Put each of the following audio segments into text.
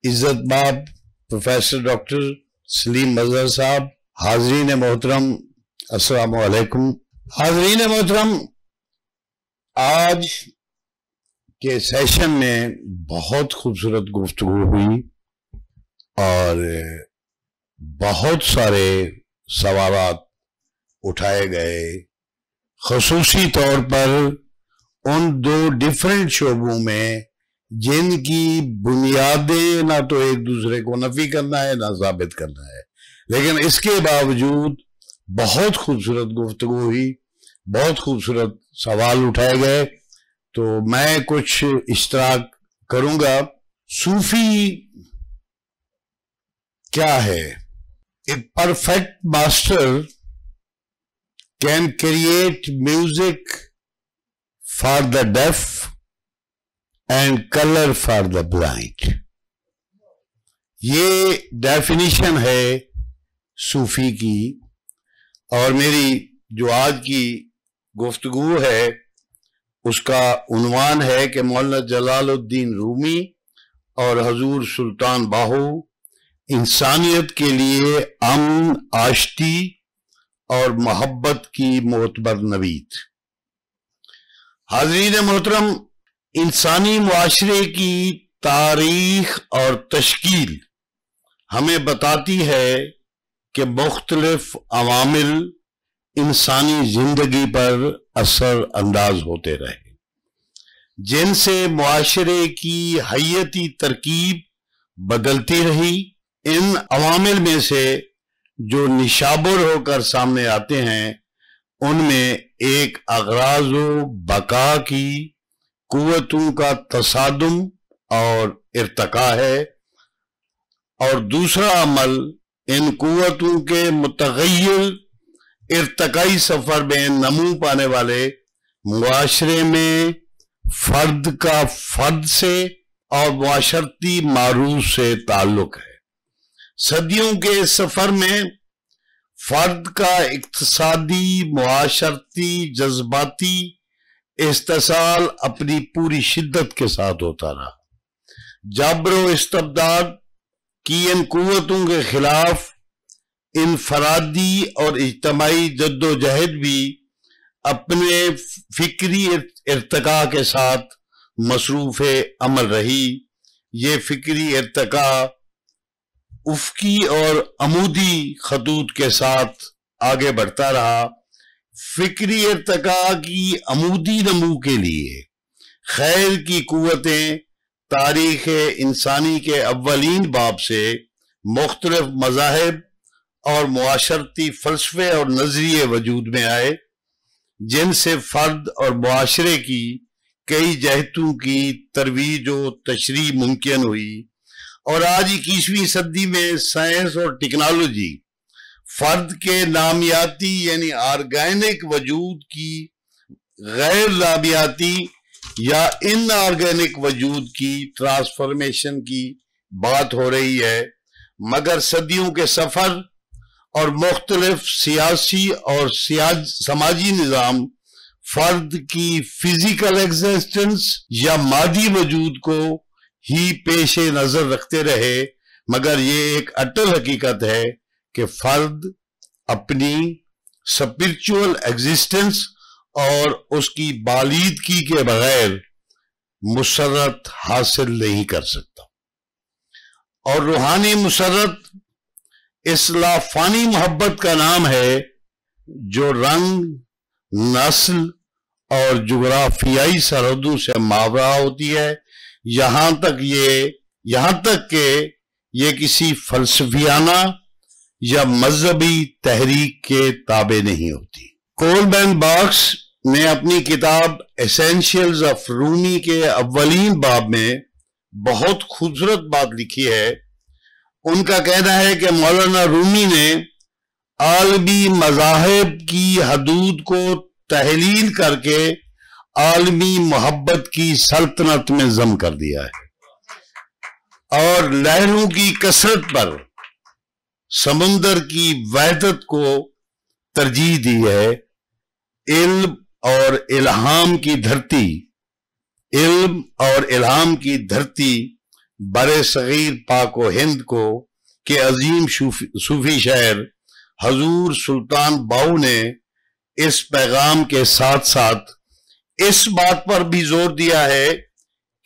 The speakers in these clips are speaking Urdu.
عزت باب پروفیسر ڈاکٹر سلیم مظہر صاحب، حاضرین محترم السلام علیکم۔ حاضرین محترم، آج کے سیشن میں بہت خوبصورت گفتگو ہوئی اور بہت سارے سوالات اٹھائے گئے، خصوصی طور پر ان دو ڈیفرنٹ شعبوں میں جن کی بنیادیں نہ تو ایک دوسرے کو نفی کرنا ہے نہ ثابت کرنا ہے، لیکن اس کے باوجود بہت خوبصورت گفتگو ہوئی، بہت خوبصورت سوال اٹھائے گئے۔ تو میں کچھ اشتراک کروں گا۔ صوفی کیا ہے؟ A perfect master can create music for the deaf and color for the blind۔ یہ ڈیفینیشن ہے صوفی کی، اور میری جو آج کی گفتگو ہے اس کا عنوان ہے کہ مولانا جلال الدین رومی اور حضور سلطان باہو انسانیت کے لیے امن، آشتی اور محبت کی معتبر نوید۔ حاضرین محترم، انسانی معاشرے کی تاریخ اور تشکیل ہمیں بتاتی ہے کہ مختلف عوامل انسانی زندگی پر اثر انداز ہوتے رہے، جن سے معاشرے کی حیاتی ترکیب بدلتی رہی۔ ان عوامل میں سے جو نشابر ہو کر سامنے آتے ہیں ان میں ایک اغراض و بقا کی قوتوں کا تصادم اور ارتقاء ہے، اور دوسرا عمل ان قوتوں کے متغیر ارتقائی سفر میں نمو پانے والے معاشرے میں فرد کا فرد سے اور معاشرتی معروف سے تعلق ہے۔ صدیوں کے سفر میں فرد کا اقتصادی، معاشرتی، جذباتی استحصال اپنی پوری شدت کے ساتھ ہوتا رہا۔ جبر و استبداد کی ان قوتوں کے خلاف انفرادی اور اجتماعی جد و جہد بھی اپنے فکری ارتقاء کے ساتھ مصروف عمل رہی۔ یہ فکری ارتقاء افقی اور عمودی خطوط کے ساتھ آگے بڑھتا رہا۔ فکری ارتقاء کی عمودی نمو کے لیے خیر کی قوتیں تاریخ انسانی کے اولین باب سے مختلف مذاہب اور معاشرتی فلسفے اور نظریے وجود میں آئے، جن سے فرد اور معاشرے کی کئی جہتوں کی ترویج و تشریح ممکن ہوئی۔ اور آج 21ویں صدی میں سائنس اور ٹیکنالوجی فرد کے نامیاتی یعنی آرگینک وجود کی غیر نامیاتی یا ان آرگینک وجود کی ٹرانسفارمیشن کی بات ہو رہی ہے، مگر صدیوں کے سفر اور مختلف سیاسی اور سماجی نظام فرد کی فزیکل ایگزسٹنس یا مادی وجود کو ہی پیش نظر رکھتے رہے، مگر یہ ایک اٹل حقیقت ہے کہ فرد اپنی سپرچول ایگزسٹنس اور اس کی بالیدگی کے بغیر مسرت حاصل نہیں کر سکتا، اور روحانی مسرت اس لافانی محبت کا نام ہے جو رنگ، نسل اور جغرافیائی سرحدوں سے ماورا ہوتی ہے، یہاں تک کہ یہ کسی فلسفیانہ یا مذہبی تحریک کے تابع نہیں ہوتی۔ کولمین باکس نے اپنی کتاب ایسینشیلز آف رومی کے اولین باب میں بہت خوبصورت بات لکھی ہے۔ ان کا کہنا ہے کہ مولانا رومی نے عالمی مذاہب کی حدود کو تحلیل کر کے عالمی محبت کی سلطنت میں ضم کر دیا ہے، اور لہروں کی کثرت پر سمندر کی وحدت کو ترجیح دی ہے۔ علم اور الہام کی دھرتی برے صغیر پاک و ہند کو کہ عظیم صوفی شاعر حضور سلطان باہو نے اس پیغام کے ساتھ ساتھ اس بات پر بھی زور دیا ہے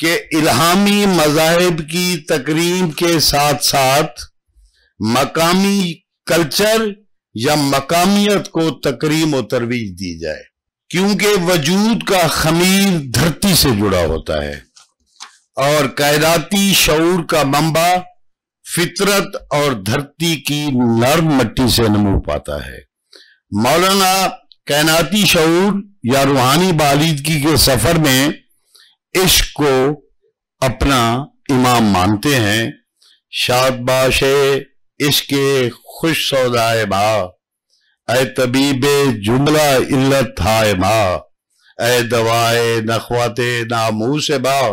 کہ الہامی مذاہب کی تکریم کے ساتھ ساتھ مقامی کلچر یا مقامیت کو تکریم و ترویج دی جائے، کیونکہ وجود کا خمیر دھرتی سے جڑا ہوتا ہے اور کائناتی شعور کا منبع فطرت اور دھرتی کی نرم مٹی سے نمو پاتا ہے۔ مولانا کائناتی شعور یا روحانی بالیدگی کے سفر میں عشق کو اپنا امام مانتے ہیں۔ شاد باش عشق خوش سودائے ماں، اے طبیب جملہ علت ہائے ماں، اے دوائے نخوت ناموس ماں،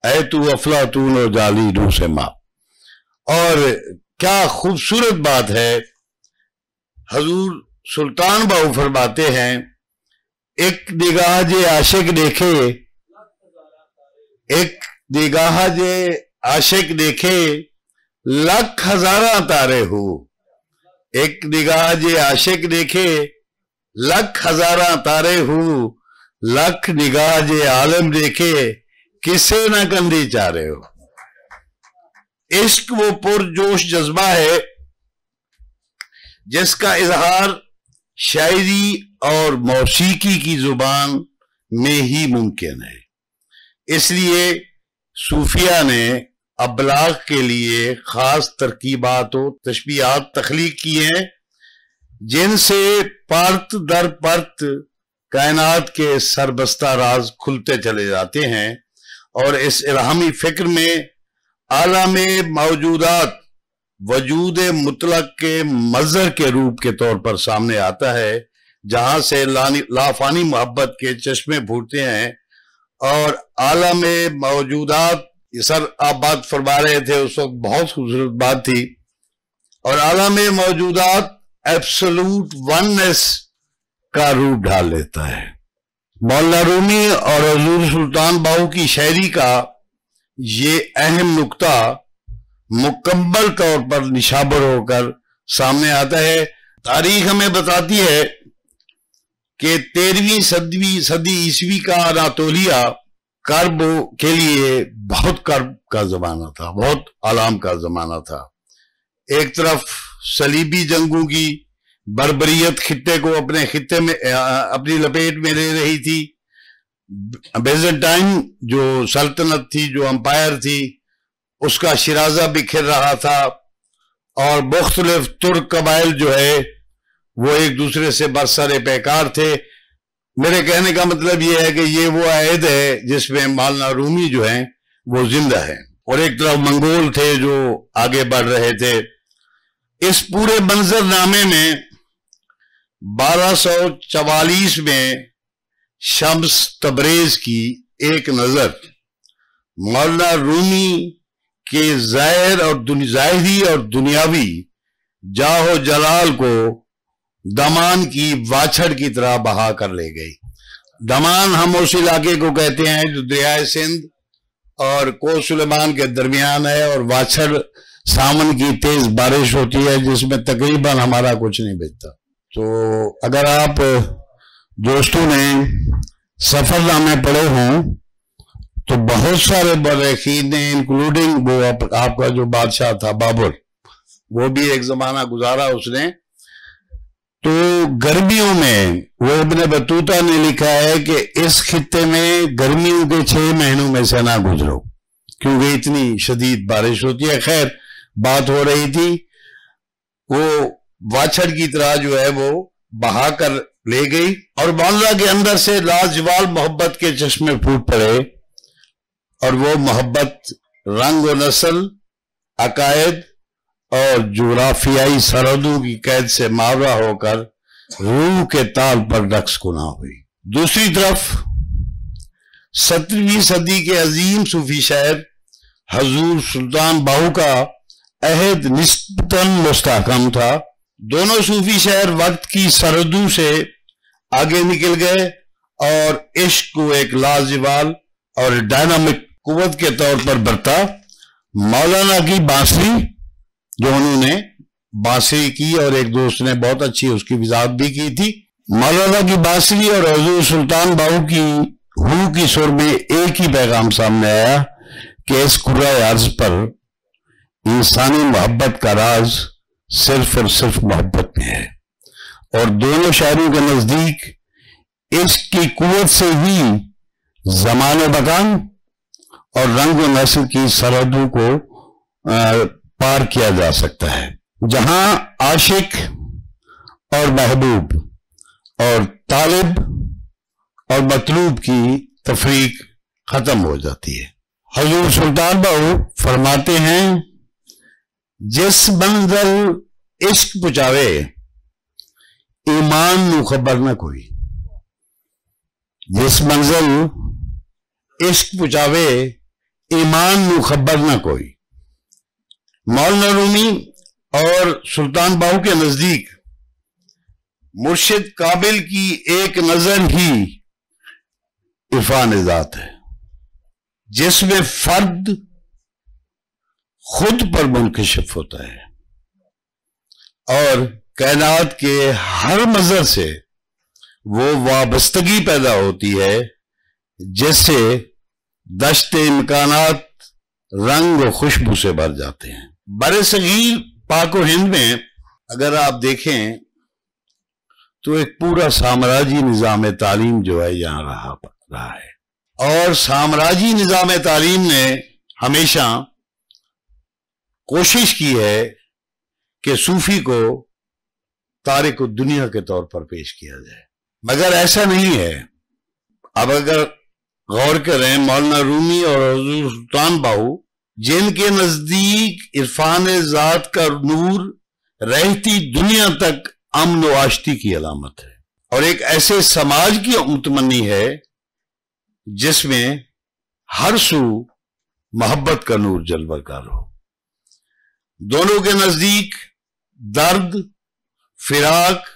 اے تو افلاطون و جالی روس ماں۔ اور کیا خوبصورت بات ہے، حضور سلطان باہو فرماتے ہیں ایک نگاہ جے عاشق دیکھے، ایک نگاہ جے عاشق دیکھے لاکھ ہزاراں تارے ہو، ایک نگاہ جے عاشق دیکھے لاکھ ہزاراں تارے ہو، لاکھ نگاہ جے عالم دیکھے کسے نہ کندی چارے ہو۔ عشق وہ پرجوش جذبہ ہے جس کا اظہار شاعری اور موسیقی کی زبان میں ہی ممکن ہے۔ اس لیے صوفیہ نے ابلاغ کے لیے خاص ترکیبات و تشبیہات تخلیق کی ہیں جن سے پرت در پرت کائنات کے سربستہ راز کھلتے چلے جاتے ہیں، اور اس الہامی فکر میں عالم موجودات وجود مطلق کے مظہر کے روپ کے طور پر سامنے آتا ہے، جہاں سے لافانی محبت کے چشمے پھوٹتے ہیں، اور عالم موجودات سر آپ بات فرما رہے تھے اس وقت، بہت خوبصورت بات تھی، اور عالم موجودات ایبسولوٹ وننس کا روپ ڈھال لیتا ہے۔ مولانا رومی اور حضور سلطان باہو کی شاعری کا یہ اہم نقطہ مکمل طور پر نشابر ہو کر سامنے آتا ہے۔ تاریخ ہمیں بتاتی ہے کہ 13ویں صدی عیسوی کا اناطولیہ کرب کے لیے بہت کرب کا زمانہ تھا، بہت آلام کا زمانہ تھا۔ ایک طرف صلیبی جنگوں کی بربریت خطے کو اپنے خطے میں اپنی لپیٹ میں لے رہی تھی، بیزنٹائن جو سلطنت تھی، جو امپائر تھی، اس کا شرازہ بکھر رہا تھا، اور مختلف ترک قبائل جو ہے وہ ایک دوسرے سے برسر پیکار تھے۔ میرے کہنے کا مطلب یہ ہے کہ یہ وہ عہد ہے جس میں مولانا رومی جو ہیں وہ زندہ ہیں، اور ایک طرف منگول تھے جو آگے بڑھ رہے تھے۔ اس پورے منظر نامے میں 1244 میں شمس تبریز کی ایک نظر مولانا رومی کے ظاہری اور دنیاوی جاہ و جلال کو دمان کی واچھڑ کی طرح بہا کر لے گئی۔ دمان ہم اس علاقے کو کہتے ہیں جو دریائے سندھ اور کو سلیمان کے درمیان ہے، اور واچھڑ ساون کی تیز بارش ہوتی ہے جس میں تقریباً ہمارا کچھ نہیں بچتا۔ تو اگر آپ دوستوں نے سفر نامے پڑھے ہوں تو بہت سارے مورخین نے، انکلوڈنگ وہ آپ کا جو بادشاہ تھا بابر، وہ بھی ایک زمانہ گزارا اس نے، تو گرمیوں میں وہ ابن بطوطہ نے لکھا ہے کہ اس خطے میں گرمیوں کے 6 مہینوں میں سے نہ گزرو کیونکہ اتنی شدید بارش ہوتی ہے۔ خیر بات ہو رہی تھی، وہ واچھڑ کی طرح جو ہے وہ بہا کر لے گئی، اور مولانا کے اندر سے لازوال محبت کے چشمے پھوٹ پڑے، اور وہ محبت رنگ و نسل، عقائد اور جغرافیائی سرحدوں کی قید سے ماورا ہو کر روح کے تال پر رقص کنا ہوئی۔ دوسری طرف 17ویں صدی کے عظیم صوفی شاعر حضور سلطان باہو کا عہد نسبتاً مستحکم تھا۔ دونوں صوفی شاعر وقت کی سرحدوں سے آگے نکل گئے اور عشق کو ایک لازوال اور ڈائنامک قوت کے طور پر برتا، مولانا کی بانسری جو انہوں نے بانسری کی، اور ایک دوست نے بہت اچھی اس کی وضاحت بھی کی تھی. مولانا کی بانسری اور حضور سلطان باہو کی ہو کی سر میں ایک ہی پیغام سامنے آیا کہ اس کرۂ ارض پر انسانی محبت کا راز صرف اور صرف محبت میں ہے، اور دونوں شاعروں کے نزدیک اس کی قوت سے ہی زمان و مکان اور رنگ و نسل کی سرحدوں کو پار کیا جا سکتا ہے، جہاں عاشق اور محبوب اور طالب اور مطلوب کی تفریق ختم ہو جاتی ہے. حضور سلطان باہو فرماتے ہیں جس منزل عشق پہنچاوے ایمان نو خبر نہ کوئی. جس منزل عشق پہنچاوے ایمان نو خبر نہ کوئی. مولانا رومی اور سلطان باہو کے نزدیک مرشد قابل کی ایک نظر ہی عرفان ذات ہے، جس میں فرد خود پر منکشف ہوتا ہے اور کائنات کے ہر مظہر سے وہ وابستگی پیدا ہوتی ہے جس سے دشت امکانات رنگ و خوشبو سے بھر جاتے ہیں. بر صغیر پاک و ہند میں اگر آپ دیکھیں تو ایک پورا سامراجی نظام تعلیم جو ہے یہاں رہا ہے، اور سامراجی نظام تعلیم نے ہمیشہ کوشش کی ہے کہ صوفی کو تارک الدنیا کے طور پر پیش کیا جائے، مگر ایسا نہیں ہے. اب اگر غور کریں مولانا رومی اور حضور سلطان باہو جن کے نزدیک عرفان ذات کا نور رہتی دنیا تک امن و آشتی کی علامت ہے اور ایک ایسے سماج کی متمنی ہے جس میں ہر سو محبت کا نور جلوہ کار ہو. دونوں کے نزدیک درد فراق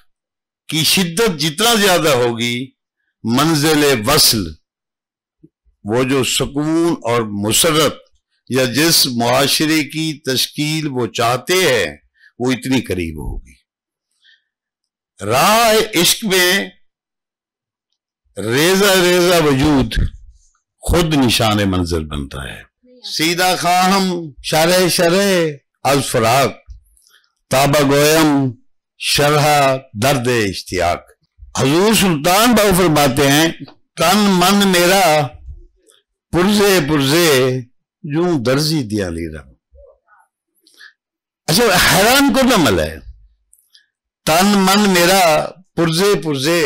کی شدت جتنا زیادہ ہوگی، منزل وصل وہ جو سکون اور مسرت یا جس معاشرے کی تشکیل وہ چاہتے ہیں وہ اتنی قریب ہوگی. راہ عشق میں ریزہ ریزہ وجود خود نشان منزل بنتا ہے. سیدھا خواہم شرح شرح از فراق تابہ گویم شرح درد اشتیاق. حضور سلطان باہو فرماتے ہیں تن من میرا پرزے پرزے یوں درزی دیا لیرا. اچھا حیران کن عمل ہے، تن من میرا پرزے پرزے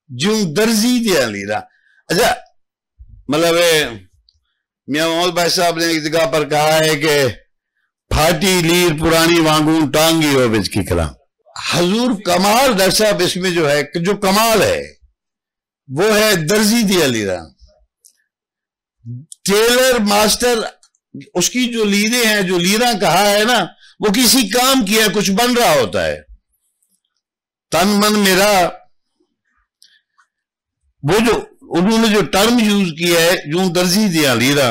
یوں درزی دیا لیرا. اچھا مطلب میاں محمد بھائی صاحب نے ایک جگہ پر کہا ہے کہ پھاٹی لیر پرانی وانگوں ٹانگی ہو بچ کی کلام. حضور کمال ڈاکٹر صاحب اس میں جو ہے جو کمال ہے وہ ہے درزی دیا لیرا. ٹیلر ماسٹر اس کی جو لیریں ہیں، جو لیرہ کہا ہے نا، وہ کسی کام کی ہے، کچھ بن رہا ہوتا ہے. تن من میرا وہ جو انہوں نے جو ٹرم یوز کیا ہے یوں درزی دیا لیرا،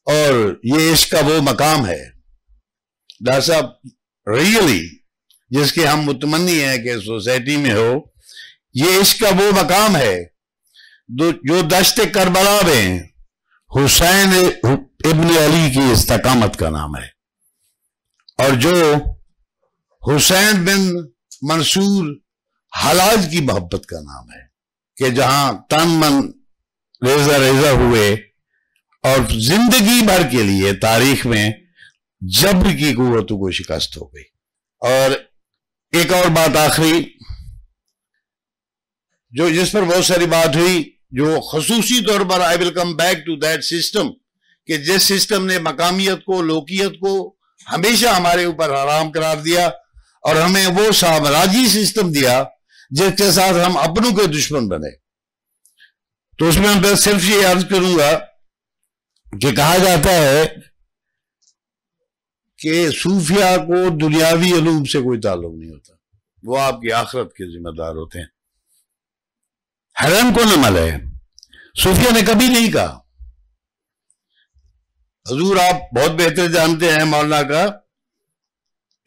اور یہ عشق کا وہ مقام ہے ڈاکٹر صاحب ریئلی جس کے ہم متمنی ہیں کہ سوسائٹی میں ہو. یہ عشق کا وہ مقام ہے جو دشت کربلا میں حسین ابن علی کی استقامت کا نام ہے، اور جو حسین بن منصور حلاج کی محبت کا نام ہے، کہ جہاں تن من ریزہ ریزہ ہوئے اور زندگی بھر کے لیے تاریخ میں جبر کی قوتوں کو شکست ہو گئی. اور ایک اور بات آخری جو جس پر بہت ساری بات ہوئی، جو خصوصی طور پر I will come back to that system، کہ جس سسٹم نے مقامیت کو، لوکیت کو ہمیشہ ہمارے اوپر حرام قرار دیا اور ہمیں وہ سامراجی سسٹم دیا جس کے ساتھ ہم اپنوں کے دشمن بنے. تو اس میں میں صرف یہ عرض کروں گا کہ کہا جاتا ہے کہ صوفیہ کو دنیاوی علوم سے کوئی تعلق نہیں ہوتا، وہ آپ کی آخرت کے ذمہ دار ہوتے ہیں. حیران کون عمل ہے، صوفیہ نے کبھی نہیں کہا حضور آپ بہت بہتر جانتے ہیں مولانا کا،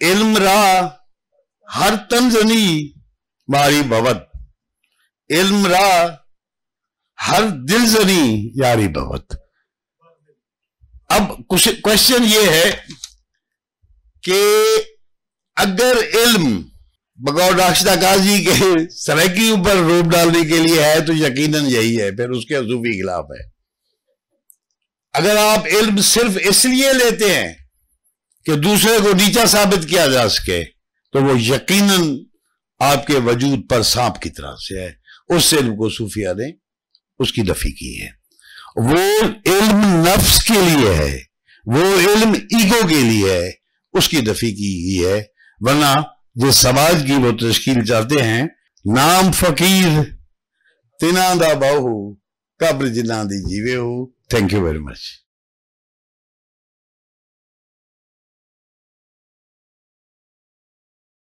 علم را ہر تنزنی ماری بھوت، علم را ہر دل زنی یاری بھوت۔ اب کوشچن یہ ہے کہ اگر علم بغور راشدہ قاضی کے سرائکی اوپر روپ ڈالنے کے لیے ہے تو یقیناً یہی ہے، پھر اس کے صوفی خلاف ہے۔ اگر آپ علم صرف اس لیے لیتے ہیں کہ دوسرے کو نیچا ثابت کیا جا سکے تو وہ یقیناً آپ کے وجود پر سانپ کی طرح سے ہے۔ اس علم کو صوفیہ نے اس کی نفی کی ہے۔ وہ علم نفس کے لیے ہے، وہ علم ایگو کے لیے ہے، اس کی نفی کی گئی ہے۔ ورنہ جس سماج کی وہ تشکیل چاہتے ہیں، نام فقیر تینا دا باہو قبر جنہ دی جیوے ہو۔ Thank you very much.